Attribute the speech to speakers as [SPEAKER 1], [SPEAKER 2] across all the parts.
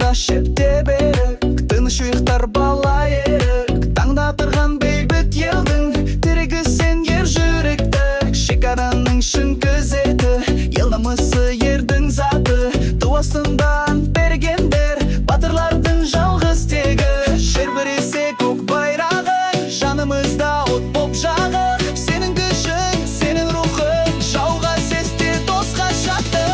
[SPEAKER 1] Анда шепте берік, тыныш ұйықтар бала ерік. Таңда тұрған бейбіт елдің тірегі сен ер жүректі. Шекараның шын күзеті, ел намысы ердің заты. Туасындан бергендер, батырлардың жалғыз тегі. Жер біресе көк байрағы, жанымызда от боп жағып. Сенің күшің, сенің рухың, жауға сесте досқа шақты.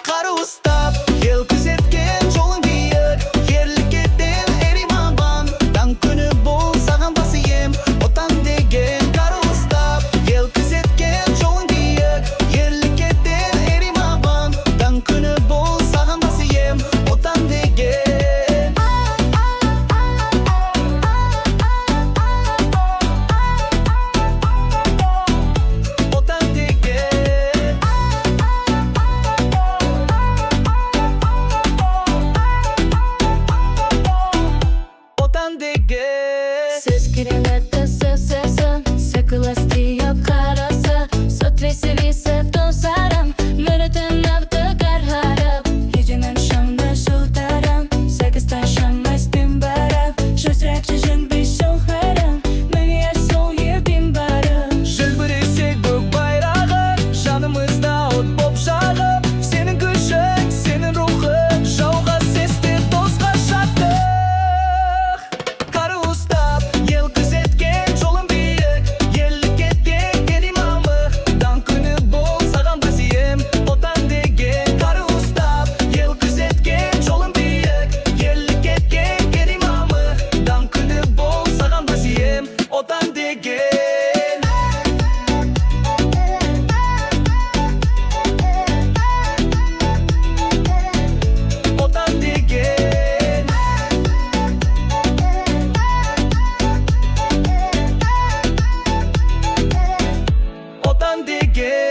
[SPEAKER 1] Қару ұстап, ел күзеткен жолың биік, ерлікеден еримабан. Таң күні бол саған бас ием, отан деген. Қару ұстап, ел күзеткен жолың биік, ерлікеден еримабан. Таң күні бол саған бас ием, отан деген. Отан деген. Отан деген.
[SPEAKER 2] Сөз кереметті сөзсізін, сөкілісті еп қарасы. Сотресі весі тозарым, мүрітін авты қарғарып. Ежінің шамды жылдарым, сәкістан шамастын барып. Жүзірек жүжін бей шоғырым, мүге сол ебін барып.
[SPEAKER 1] Жел біресе көк байрағы, жанымызда от боп жағып. Сенің күшің, сенің рухың, жауға сесте досқа шаттық. Қару ұстап, ел күзеткен жолың биік, ерлікеден еримамы. Таң күні бол саған бас ием, отан деген. Қару ұстап, ел күзеткен жолың биік, ерлікеден еримамы. Таң күні бол саған бас ием, отан деген. Отан деген. Отан деген.